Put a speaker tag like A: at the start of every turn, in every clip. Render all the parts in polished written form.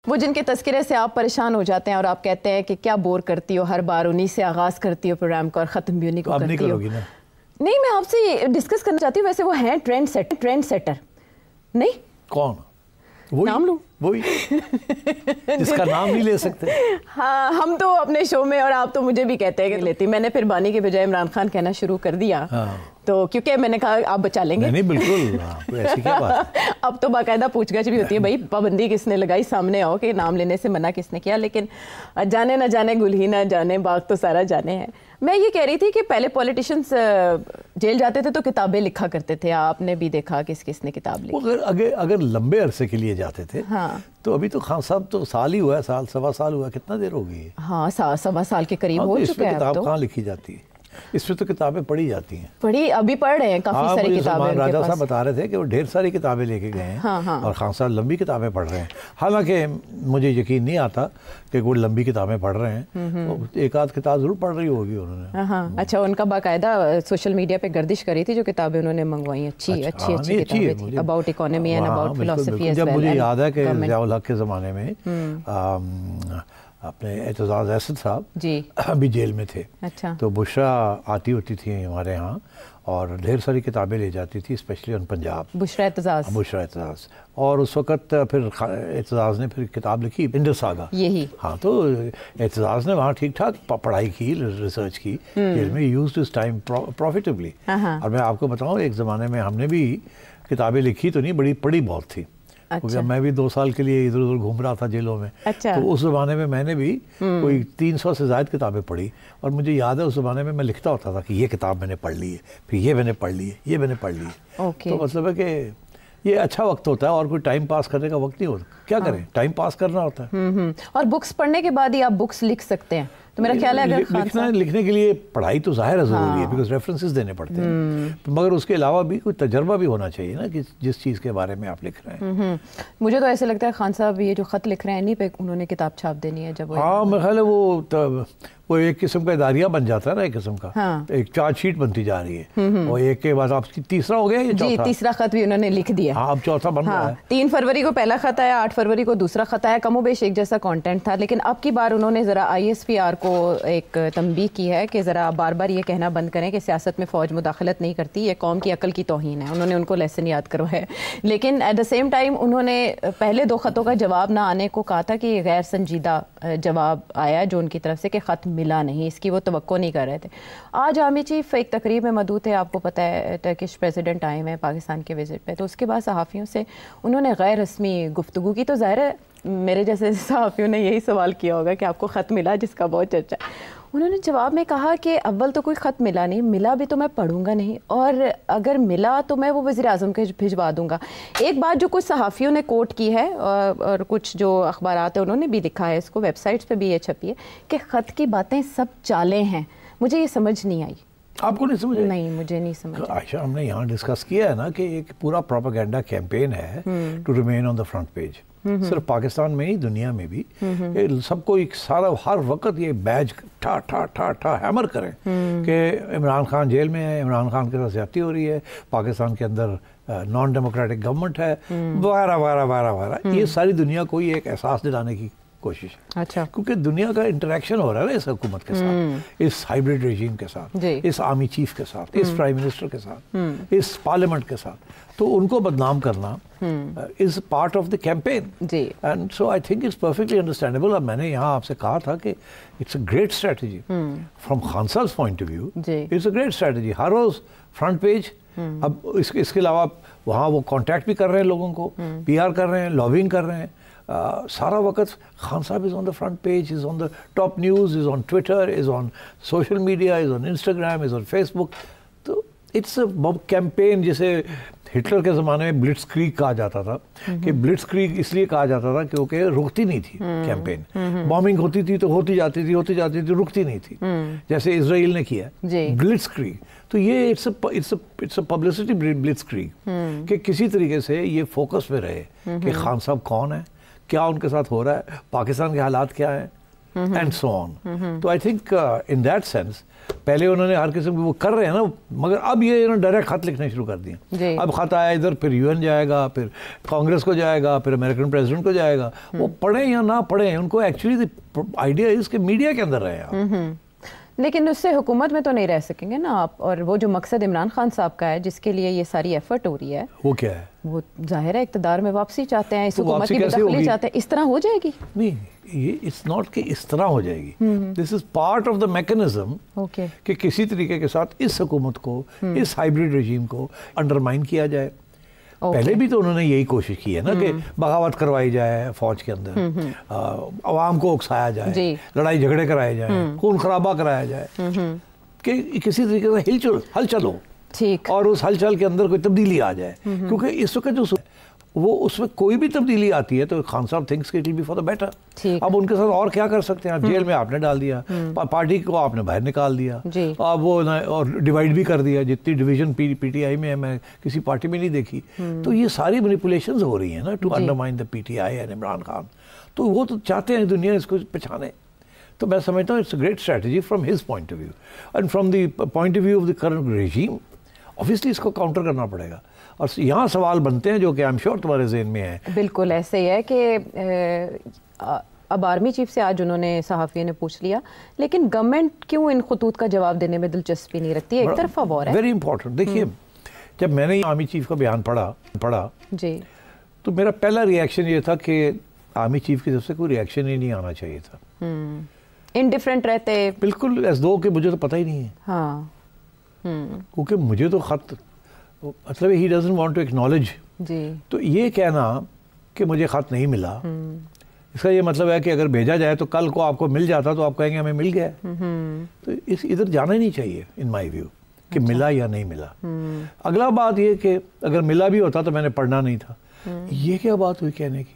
A: وہ جن کے تذکرے سے آپ پریشان ہو جاتے ہیں اور آپ کہتے ہیں کہ کیا بور کرتی ہو، ہر بار انہی سے آغاز کرتی ہو پروگرام کو اور ختم بھی انہی کو کرتی ہو. نہیں، میں آپ سے ڈسکس کرنا چاہتی ہوں، ویسے وہ ہیں ٹرینڈ سیٹر نہیں؟
B: کون؟
A: نام لوں؟
B: وہی جس کا نام نہیں لے سکتے.
A: ہاں، ہم تو اپنے شو میں، اور آپ تو مجھے بھی کہتے ہیں کہ لیتی. میں نے پھر بانی کے بجائے عمران خان کہنا شروع کر دیا، تو کیونکہ میں نے کہا آپ بچا لیں گے.
B: نہیں بالکل، ایسی کیا بات.
A: اب تو باقاعدہ پوچھ گچھ بھی ہوتی ہے، بھائی پابندی کس نے لگائی، سامنے آؤ کہ نام لینے سے منع کس نے کیا. لیکن جانے نہ جانے گل ہی نہ جانے باغ تو سارا جانے ہیں. میں یہ کہہ رہی تھی کہ پہلے پولیٹیشینس جیل جاتے تھے تو کتابیں لکھا کرتے تھے. آپ نے بھی دیکھا کس نے کتاب لکھی.
B: اگر لمبے عرصے کے لیے جاتے تھے تو ابھی تو خان صاحب تو سال ہی ہوا ہے، سال سوا سال ہوا ہے. کتنا دیر ہو گئی ہے؟
A: ہاں، سوا سال کے قریب ہو چکا ہے.
B: کتاب کہاں لکھی جاتی ہے؟ اس میں تو کتابیں پڑھی جاتی ہیں.
A: ابھی پڑھ رہے ہیں کافی ساری کتابیں.
B: راجہ صاحب بتا رہے تھے کہ وہ ڈھیر ساری کتابیں لے کے گئے ہیں اور خان صاحب لمبی کتابیں پڑھ رہے ہیں. حالانکہ مجھے یقین نہیں آتا کہ وہ لمبی کتابیں پڑھ رہے ہیں. ایک آدھ کتاب ضرور پڑھ رہی ہوگی انہوں نے.
A: ہاں، اچھا. ان کا باقاعدہ سوشل میڈیا پہ گردش کری تھی جو کتابیں انہوں نے منگوائی. اچھی کتابیں تھیں، اباؤٹ اکانومی اینڈ اباؤٹ فلسفی.
B: جب مجھے یاد ہے کہ ضیاء الحق کے زمانے میں اپنے اعتزاز اسد صاحب ابھی جیل میں تھے، تو بشرا آتی ہوتی تھی ہمارے ہاں اور ڈھیر ساری کتابیں لے جاتی تھی، اسپیشلی ان پنجاب. بشرا اعتزاز. اور اس وقت پھر اعتزاز نے پھر کتاب لکھی انڈس ساگا.
A: یہی
B: ہاں، تو اعتزاز نے وہاں ٹھیک ٹھاک پڑھائی کی، ریسرچ کی، میں یوزڈ ہس ٹائم پروفیٹیبلی. اور میں آپ کو بتاؤں، ایک زمانے میں ہم نے بھی کتابیں لکھی تو نہیں، بڑی پڑھی بہت تھی. کیونکہ میں بھی 2 سال کے لیے ادھر ادھر گھوم رہا تھا جیلوں میں. تو اس زمانے میں نے بھی کوئی 300 سے زائد کتابیں پڑھی. اور مجھے یاد ہے اس زمانے میں لکھتا ہوتا تھا کہ یہ کتاب میں نے پڑھ لی ہے، پھر یہ میں نے پڑھ لی ہے، یہ میں نے پڑھ لی ہے. تو مطلب ہے کہ یہ اچھا وقت ہوتا ہے اور کوئی ٹائم پاس کرنے کا وقت نہیں ہوتا. کیا کریں، ٹائم پاس کرنا ہوتا ہے.
A: اور بکس پڑھنے کے بعد ہی آپ بکس لکھ سکتے ہیں. تو میرا خیال ہے اگر
B: لکھنے کے لیے پڑھائی تو ظاہر ہے ضروری ہے، بیکاز ریفرنسز دینے پڑتے ہیں، مگر اس کے علاوہ بھی کوئی تجربہ بھی ہونا چاہیے نا کہ جس چیز کے بارے میں آپ لکھ رہے ہیں.
A: مجھے تو ایسے لگتا ہے خان صاحب یہ جو خط لکھ رہے ہیں انہیں پہ انہوں نے کتاب چھاپ دینی ہے. جب
B: ہاں، میرا خیال ہے وہ ایک قسم کا اداریہ بن جاتا ہے نا، ایک قسم کا ایک چارج شیٹ بنتی جا رہی ہے. اور ایک کے بعد آپ کی تیسرا ہو گیا،
A: جی تیسرا خط بھی انہوں نے لکھ دیا.
B: ہاں، اب چوتھا بن رہا ہے.
A: 3 فروری کو پہلا خط آیا، 8 فروری کو دوسرا خط آیا. کم و بیش ایک جیسا کانٹینٹ تھا، لیکن اب کی بار انہوں نے ذرا ISPR کو ایک تنبیہ کی ہے کہ ذرا بار بار یہ کہنا بند کریں کہ سیاست میں فوج مداخلت نہیں کرتی، یہ قوم کی عقل کی توہین ہے. انہوں نے ان کو لیسن یاد کروایا. لیکن ایٹ دا سیم ٹائم انہوں نے پہلے 2 خطوں کا جواب نہ آنے کو کہا تھا کہ یہ غیر سنجیدہ جواب آیا جو ان کی طرف سے، کہ خط ملا نہیں، اس کی وہ توقع نہیں کر رہے تھے. آج آرمی چیف ایک تقریب میں مدعو تھے، آپ کو پتہ ہے ٹرکش پریزیڈنٹ آئے ہوئے ہیں پاکستان کے وزٹ پہ. تو اس کے بعد صحافیوں سے انہوں نے غیر رسمی گفتگو کی. تو ظاہر ہے میرے جیسے صحافیوں نے یہی سوال کیا ہوگا کہ آپ کو خط ملا جس کا بہت چرچا. انہوں نے جواب میں کہا کہ اول تو کوئی خط ملا نہیں، ملا بھی تو میں پڑھوں گا نہیں، اور اگر ملا تو میں وہ وزیر اعظم کے بھجوا دوں گا. ایک بات جو کچھ صحافیوں نے کوٹ کی ہے اور کچھ جو اخبارات ہیں انہوں نے بھی لکھا ہے، اس کو ویب سائٹس پہ بھی یہ چھپی ہے کہ خط کی باتیں سب چالیں ہیں. مجھے یہ سمجھ نہیں آئی.
B: آپ کو نہیں سمجھ؟
A: نہیں، مجھے نہیں سمجھ.
B: عائشہ، ہم نے یہاں ڈسکس کیا ہے نا کہ ایک پورا پروپیگنڈا کیمپین ہے to remain on the front page. صرف پاکستان میں ہی، دنیا میں بھی سب کو ایک سارا ہر وقت یہ بیج ٹھا ٹھا ٹھا ٹھا ہیمر کریں کہ عمران خان جیل میں ہے، عمران خان کے ساتھ زیادتی ہو رہی ہے، پاکستان کے اندر نان ڈیموکریٹک گورنمنٹ ہے، وغیرہ وغیرہ وغیرہ وغیرہ. یہ ساری دنیا کو یہ ایک احساس دلانے کی کوشش ہے.
A: اچھا.
B: کیونکہ دنیا کا انٹریکشن ہو رہا ہے نا اس حکومت کے ساتھ، اس ہائیبریڈ رجیم کے ساتھ، اس آرمی چیف کے ساتھ، اس پرائم منسٹر کے ساتھ، اس پارلیمنٹ کے ساتھ. تو ان کو بدنام کرنا is part of the campaign. And so I think it's perfectly understandable. اب میں نے یہاں آپ سے کہا تھا کہ it's a great strategy from Khan sahib point of view. It's a great strategy. ہر روز فرنٹ پیج. اب اس کے علاوہ وہاں وہ کانٹیکٹ بھی کر رہے ہیں لوگوں کو، PR کر رہے ہیں، لابنگ کر رہے ہیں. سارا وقت Khan sahib is on the front page, is on the top news, is on Twitter, is on social media, is on Instagram, is on Facebook. تو اٹس اے کیمپین. جیسے ہٹلر کے زمانے میں بلٹس کریگ کہا جاتا تھا کہ بلٹس کریگ اس لیے کہا جاتا تھا کیونکہ رکتی نہیں تھی کیمپین. بامبنگ ہوتی تھی تو ہوتی جاتی تھی، رکتی نہیں تھی، جیسے اسرائیل نے کیا بلٹس کریگ. تو یہ اٹس اے پبلسٹی بلٹس کریگ کہ کسی طریقے سے یہ فوکس میں رہے کہ خان صاحب کون ہیں، کیا ان کے ساتھ ہو رہا ہے، پاکستان کے حالات کیا ہیں. اینڈ سو آن. تو I think in that sense پہلے انہوں نے ہر قسم کی وہ کر رہے ہیں نا, مگر اب یہ ڈائریکٹ خط لکھنا شروع کر دیے. اب خط آیا ادھر, پھر یو این جائے گا, پھر کانگریس کو جائے گا, پھر امریکن پریزیڈنٹ کو جائے گا. وہ پڑھیں یا نہ پڑھیں, ان کو ایکچولی آئیڈیا اس کے میڈیا کے اندر رہے آپ.
A: لیکن اس سے حکومت میں تو نہیں رہ سکیں گے نا آپ. اور وہ جو مقصد عمران خان صاحب کا ہے جس کے لیے یہ ساری ایفرٹ ہو رہی ہے,
B: وہ کیا ہے؟
A: وہ ظاہر ہے اقتدار میں واپسی چاہتے ہیں, اس حکومت کی بدخلی چاہتے ہیں. اس طرح ہو جائے گی؟
B: نہیں, یہ اٹس ناٹ کہ اس طرح ہو جائے گی. This is part of the mechanism کہ کسی طریقے کے ساتھ اس حکومت کو, اس ہائیبریڈ رجیم کو انڈرمائن کیا جائے. پہلے بھی تو انہوں نے یہی کوشش کی ہے نا کہ بغاوت کروائی جائے فوج کے اندر, عوام کو اکسایا جائے, لڑائی جھگڑے کرائے جائیں, خون خرابہ کرایا جائے, کہ کسی طریقے سے ہلچل ہو اور اس ہلچل کے اندر کوئی تبدیلی آ جائے. کیونکہ اس وقت جو وہ اس میں کوئی بھی تبدیلی آتی ہے تو خان صاحب تھنکس کہ it will be for the better. اب ان کے ساتھ اور کیا کر سکتے ہیں آپ؟ جیل میں آپ نے ڈال دیا, پارٹی کو آپ نے باہر نکال دیا, اب وہ اور ڈیوائڈ بھی کر دیا. جتنی ڈویژن پی ٹی آئی میں ہے میں کسی پارٹی میں نہیں دیکھی. تو یہ ساری مینیپولیشنز ہو رہی ہیں نا to undermine the P T I and Imran Khan. تو وہ تو چاہتے ہیں دنیا اس کو پہچانے. تو میں سمجھتا ہوں it's a great strategy from his point of view, and from the point of view of the current regime obviously اس کو کاؤنٹر کرنا پڑے گا. اور یہاں سوال بنتے ہیں جو کہ I'm sure تمہارے ذہن میں ہے.
A: بالکل ایسے ہی ہے کہ اب آرمی چیف سے آج انہوں نے صحافیوں نے پوچھ لیا, لیکن گورنمنٹ کیوں ان خطوط کا جواب دینے میں دلچسپی نہیں رکھتی؟ ایک طرفہ وار ہے.
B: Very important. دیکھیے جب میں نے آرمی چیف کا بیان پڑھا
A: جی
B: تو میرا پہلا ریئیکشن یہ تھا کہ آرمی چیف کی طرف سے کوئی ریئیکشن ہی نہیں آنا چاہیے تھا.
A: انڈیفرنٹ رہتے بالکل,
B: ایز دو کہ مجھے تو پتہ ہی نہیں ہے.
A: ہاں
B: کیونکہ مجھے تو خط مطلب ہی ڈزنٹ وانٹ ٹو ایکنالج. تو یہ کہنا کہ مجھے خط نہیں ملا, اس کا یہ مطلب ہے کہ اگر بھیجا جائے تو کل کو آپ کو مل جاتا تو آپ کہیں گے ہمیں مل گیا. تو ادھر جانا ہی نہیں چاہیے ان مائی ویو کہ ملا یا نہیں ملا. اگلا بات یہ کہ اگر ملا بھی ہوتا تو میں نے پڑھنا نہیں تھا. یہ کیا بات ہوئی کہنے کی؟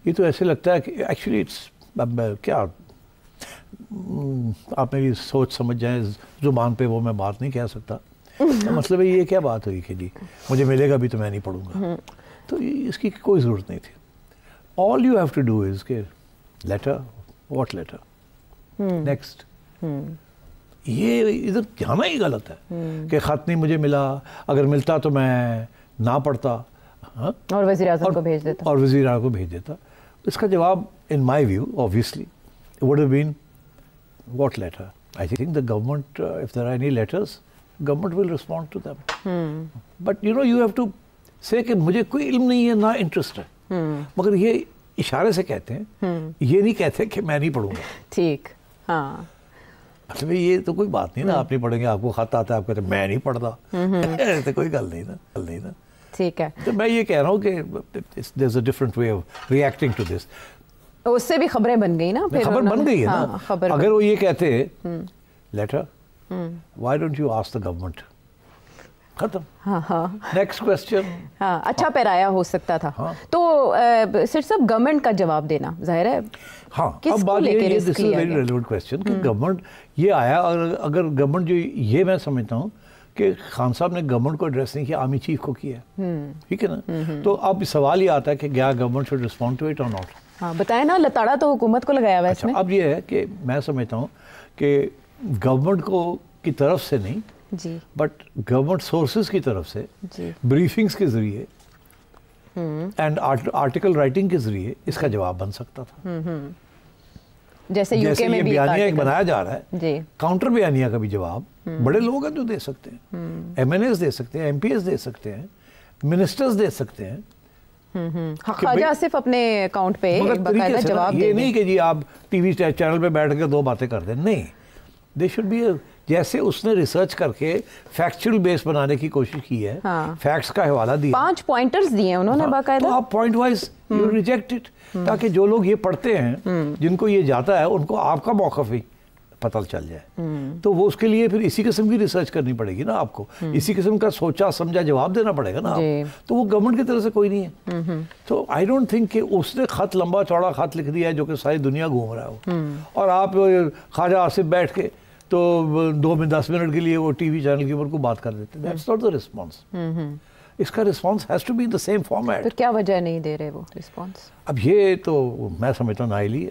B: یہ تو ایسے لگتا ہے کہ ایکچولی کیا آپ میری سوچ سمجھ جائیں, زبان پہ وہ میں بات نہیں کہہ سکتا. مطلب ہے یہ کیا بات ہوئی کہ جی مجھے ملے گا بھی تو میں نہیں پڑھوں گا. تو اس کی کوئی ضرورت نہیں تھی. All you have to do is کہ لیٹر, واٹ لیٹر, نیکسٹ. یہ ادھر جانا ہی غلط ہے کہ خط نہیں مجھے ملا, اگر ملتا تو میں نہ پڑھتا
A: اور وزیر اعظم کو بھیج دیتا.
B: اس کا جواب in my view obviously it would have been what letter? I think the government, if there are any letters, government will respond to them. But you know, you have to say کہ مجھے کوئی علم نہیں ہے, نہ interest ہے. مگر یہ اشارے سے کہتے ہیں, یہ نہیں کہتے کہ میں نہیں پڑھوں گا.
A: ٹھیک, ہاں
B: مطلب یہ تو کوئی بات نہیں نا, آپ نہیں پڑھیں گے, آپ کو خط آتا ہے, آپ کہتے ہیں میں نہیں پڑھتا. تو کوئی گل نہیں نا.
A: ٹھیک ہے.
B: تو میں یہ کہہ رہا ہوں کہ there's a different way of reacting to this.
A: اس سے بھی خبریں بن گئی نا,
B: خبر بن گئی ہے نا. اگر وہ یہ کہتے letter, why don't you ask the government, ختم. Next question.
A: ہاں اچھا پیرایا ہو سکتا تھا. تو سر صاحب گورنمنٹ کا جواب دینا ظاہر ہے.
B: ہاں اب بات یہ ہے, دس از ویری ریلیونٹ کوسچن کہ گورنمنٹ یہ آیا, اور اگر گورنمنٹ جو یہ میں سمجھتا ہوں کہ خان صاحب نے گورنمنٹ کو ایڈریس نہیں کیا, آرمی چیف کو کیا, ٹھیک ہے نا. تو اب سوال یہ آتا ہے کہ کیا government should respond to it اور ناٹ.
A: ہاں بتائیں نا, لتاڑا تو حکومت کو لگایا ہوا ہے اس میں.
B: اب یہ ہے کہ میں سمجھتا ہوں کہ گورنمنٹ کو کی طرف سے نہیں,
A: جی,
B: بٹ گورنمنٹ سورسز کی طرف سے بریفنگز کے ذریعے اینڈ آرٹیکل رائٹنگ کے ذریعے اس کا جواب بن سکتا تھا.
A: جیسے یہ
B: بیانیہ ایک بنایا جا رہا ہے, کاؤنٹر بیانیہ کا بھی جواب بڑے لوگ ہیں جو دے سکتے ہیں. ایم این ایز دے سکتے ہیں, ایم پی ایز دے سکتے ہیں, منسٹرز دے سکتے ہیں.
A: خواجہ آصف اپنے اکاؤنٹ پہ باقاعدہ جواب دیں.
B: یہ نہیں کہ جی آپ ٹی وی چینل پہ بیٹھ کے دو باتیں کر دیں, نہیں. دے شوڈ بی, جیسے اس نے ریسرچ کر کے فیکچوئل بیس بنانے کی کوشش کی ہے, فیکٹس کا حوالہ دیا,
A: 5 پوائنٹرز دیے انہوں نے باقاعدہ.
B: تو آپ point wise you reject it, تاکہ جو لوگ یہ پڑھتے ہیں, جن کو یہ جاتا ہے, ان کو آپ کا موقف ہی پتہ چل جائے. تو وہ اس کے لیے پھر اسی قسم کی ریسرچ کرنی پڑے گی نا آپ کو, اسی قسم کا سوچا سمجھا جواب دینا پڑے گا نا آپ. تو وہ گورنمنٹ کی طرف سے کوئی نہیں ہے. تو آئی ڈونٹ تھنک کہ اس نے خط, لمبا چوڑا خط لکھ دیا ہے جو کہ ساری دنیا گھوم رہا ہو, اور آپ خواجہ آصف بیٹھ کے تو 2-10 منٹ کے لیے وہ ٹی وی چینل کے اوپر کو بات کر دیتے. That's not the response. اس کا response has to be in the same format.
A: تو کیا وجہ نہیں دے رہے وہ رسپانس؟
B: اب یہ تو میں سمجھتا ہوں نااہلی ہے.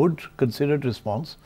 B: good considered response.